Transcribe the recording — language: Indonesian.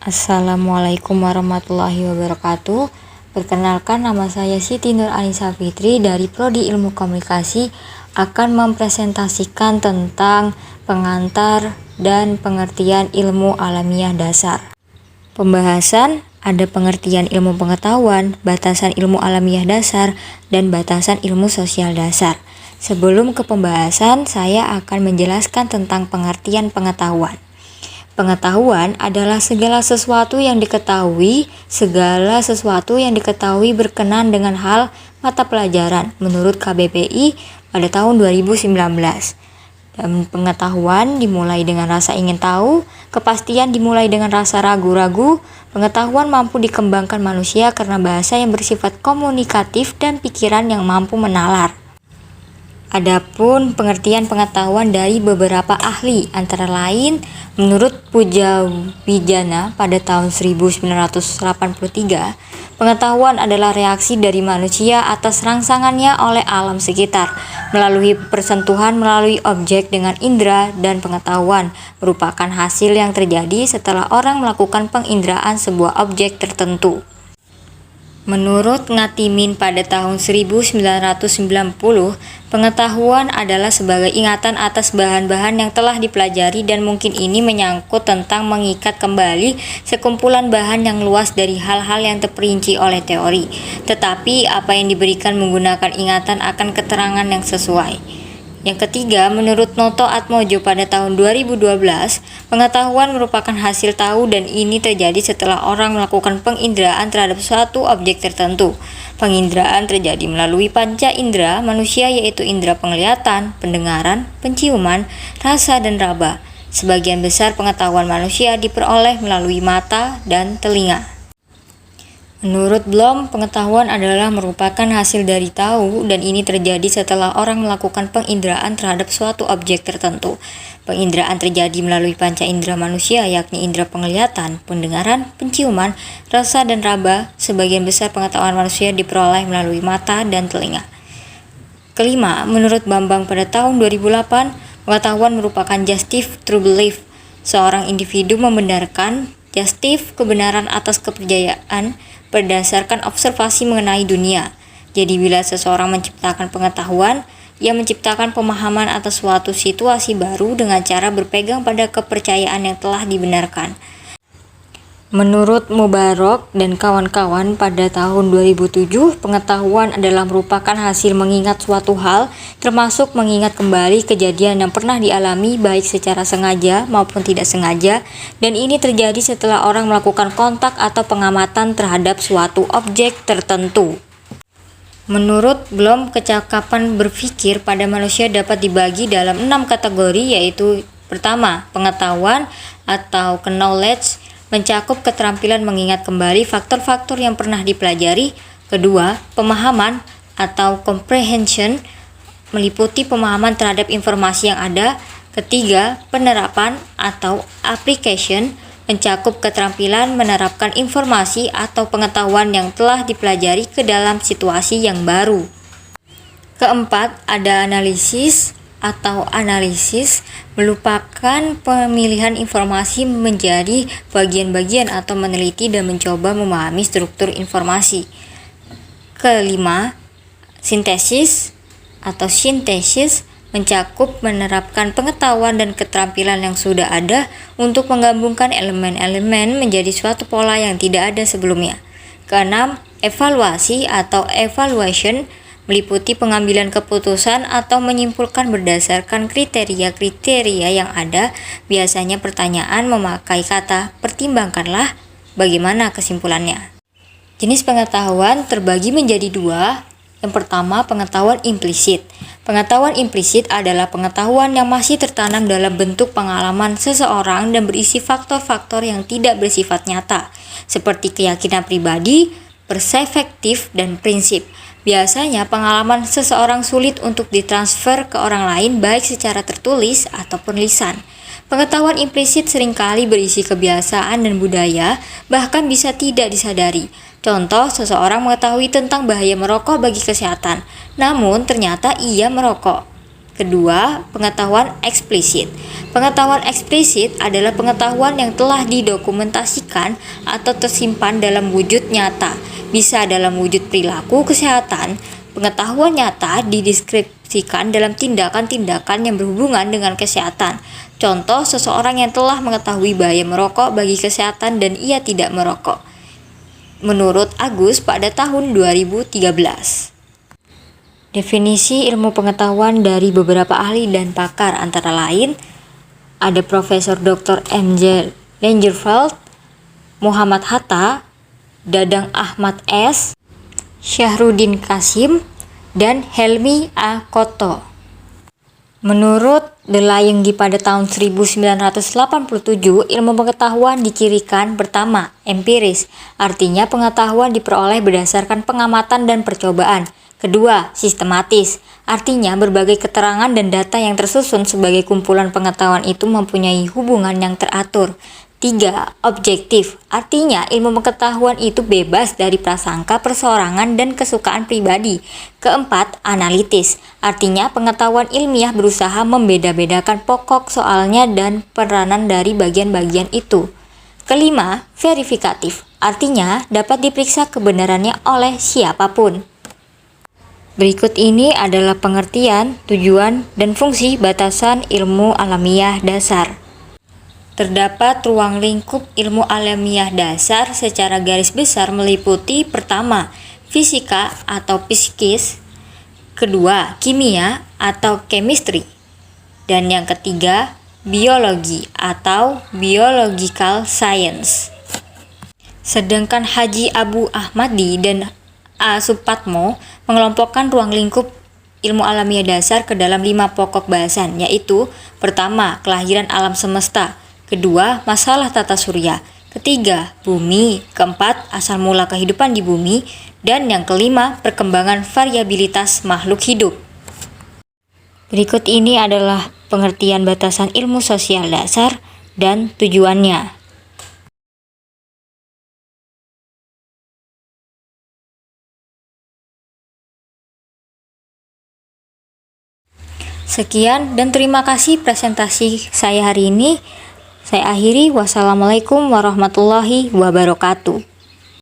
Assalamualaikum warahmatullahi wabarakatuh. Perkenalkan, nama saya Siti Nur Anissa Fitri dari Prodi Ilmu Komunikasi akan mempresentasikan tentang pengantar dan pengertian ilmu alamiah dasar. Pembahasan ada pengertian ilmu pengetahuan, batasan ilmu alamiah dasar, dan batasan ilmu sosial dasar. Sebelum ke pembahasan, saya akan menjelaskan tentang pengertian pengetahuan. Pengetahuan adalah segala sesuatu yang diketahui berkenan dengan hal mata pelajaran menurut KBPI pada tahun 2019. Dan pengetahuan dimulai dengan rasa ingin tahu, kepastian dimulai dengan rasa ragu-ragu. Pengetahuan mampu dikembangkan manusia karena bahasa yang bersifat komunikatif dan pikiran yang mampu menalar. Adapun pengertian pengetahuan dari beberapa ahli, antara lain menurut Pujawijana pada tahun 1983, pengetahuan adalah reaksi dari manusia atas rangsangannya oleh alam sekitar melalui persentuhan melalui objek dengan indera, dan pengetahuan merupakan hasil yang terjadi setelah orang melakukan penginderaan sebuah objek tertentu. Menurut Ngatimin pada tahun 1990, pengetahuan adalah sebagai ingatan atas bahan-bahan yang telah dipelajari, dan mungkin ini menyangkut tentang mengikat kembali sekumpulan bahan yang luas dari hal-hal yang terperinci oleh teori. Tetapi apa yang diberikan menggunakan ingatan akan keterangan yang sesuai. Yang ketiga, menurut Noto Atmojo pada tahun 2012, pengetahuan merupakan hasil tahu, dan ini terjadi setelah orang melakukan penginderaan terhadap suatu objek tertentu. Penginderaan terjadi melalui panca indera manusia, yaitu indera penglihatan, pendengaran, penciuman, rasa, dan raba. Sebagian besar pengetahuan manusia diperoleh melalui mata dan telinga. Menurut Bloom, pengetahuan adalah merupakan hasil dari tahu, dan ini terjadi setelah orang melakukan penginderaan terhadap suatu objek tertentu. Penginderaan terjadi melalui panca indera manusia, yakni indera penglihatan, pendengaran, penciuman, rasa, dan raba. Sebagian besar pengetahuan manusia diperoleh melalui mata dan telinga. Kelima, menurut Bambang pada tahun 2008, pengetahuan merupakan justive true belief. Seorang individu membenarkan justive kebenaran atas kepercayaan berdasarkan observasi mengenai dunia. Jadi bila seseorang menciptakan pengetahuan, ia menciptakan pemahaman atas suatu situasi baru dengan cara berpegang pada kepercayaan yang telah dibenarkan. Menurut Mubarak dan kawan-kawan pada tahun 2007, pengetahuan adalah merupakan hasil mengingat suatu hal, termasuk mengingat kembali kejadian yang pernah dialami baik secara sengaja maupun tidak sengaja, dan ini terjadi setelah orang melakukan kontak atau pengamatan terhadap suatu objek tertentu. Menurut Bloom, kecakapan berpikir pada manusia dapat dibagi dalam 6 kategori, yaitu pertama, pengetahuan atau knowledge, mencakup keterampilan mengingat kembali faktor-faktor yang pernah dipelajari. Kedua, pemahaman atau comprehension, meliputi pemahaman terhadap informasi yang ada. Ketiga, penerapan atau application, mencakup keterampilan menerapkan informasi atau pengetahuan yang telah dipelajari ke dalam situasi yang baru. Keempat, ada analisis atau analisis, merupakan pemilihan informasi menjadi bagian-bagian atau meneliti dan mencoba memahami struktur informasi. Kelima, sintesis atau sintesis, mencakup menerapkan pengetahuan dan keterampilan yang sudah ada untuk menggabungkan elemen-elemen menjadi suatu pola yang tidak ada sebelumnya. Keenam, evaluasi atau evaluation, meliputi pengambilan keputusan atau menyimpulkan berdasarkan kriteria-kriteria yang ada. Biasanya pertanyaan memakai kata "pertimbangkanlah", bagaimana kesimpulannya. Jenis pengetahuan terbagi menjadi dua. Yang pertama, pengetahuan implisit. Pengetahuan implisit adalah pengetahuan yang masih tertanam dalam bentuk pengalaman seseorang dan berisi faktor-faktor yang tidak bersifat nyata, seperti keyakinan pribadi, perspektif, dan prinsip. Biasanya pengalaman seseorang sulit untuk ditransfer ke orang lain baik secara tertulis ataupun lisan. Pengetahuan implisit seringkali berisi kebiasaan dan budaya, bahkan bisa tidak disadari. Contoh, seseorang mengetahui tentang bahaya merokok bagi kesehatan, namun ternyata ia merokok. Kedua, pengetahuan eksplisit. Pengetahuan eksplisit adalah pengetahuan yang telah didokumentasikan atau tersimpan dalam wujud nyata, bisa dalam wujud perilaku kesehatan. Pengetahuan nyata dideskripsikan dalam tindakan-tindakan yang berhubungan dengan kesehatan. Contoh, seseorang yang telah mengetahui bahaya merokok bagi kesehatan dan ia tidak merokok. Menurut Agus pada tahun 2013. Definisi ilmu pengetahuan dari beberapa ahli dan pakar antara lain ada Profesor Dr. M.J. Langerfeld, Muhammad Hatta, Dadang Ahmad S., Syahruddin Qasim, dan Helmi A. Koto. Menurut Delayenggi pada tahun 1987, ilmu pengetahuan dicirikan pertama, empiris, artinya pengetahuan diperoleh berdasarkan pengamatan dan percobaan. Kedua, sistematis, artinya berbagai keterangan dan data yang tersusun sebagai kumpulan pengetahuan itu mempunyai hubungan yang teratur. Tiga, objektif, artinya ilmu pengetahuan itu bebas dari prasangka, perseorangan, dan kesukaan pribadi. Keempat, analitis, artinya pengetahuan ilmiah berusaha membeda-bedakan pokok soalnya dan peranan dari bagian-bagian itu. Kelima, verifikatif, artinya dapat diperiksa kebenarannya oleh siapapun. Berikut ini adalah pengertian, tujuan, dan fungsi batasan ilmu alamiah dasar. Terdapat ruang lingkup ilmu alamiah dasar secara garis besar meliputi pertama, fisika atau psikis, kedua, kimia atau chemistry, dan yang ketiga, biologi atau biological science. Sedangkan Haji Abu Ahmadi dan A. Supatmo mengelompokkan ruang lingkup ilmu alamiah dasar ke dalam 5 pokok bahasan, yaitu pertama, kelahiran alam semesta, kedua, masalah tata surya, ketiga, bumi, keempat, asal mula kehidupan di bumi, dan yang kelima, perkembangan variabilitas makhluk hidup. Berikut ini adalah pengertian batasan ilmu sosial dasar dan tujuannya. Sekian dan terima kasih presentasi saya hari ini. Saya akhiri, wassalamualaikum warahmatullahi wabarakatuh.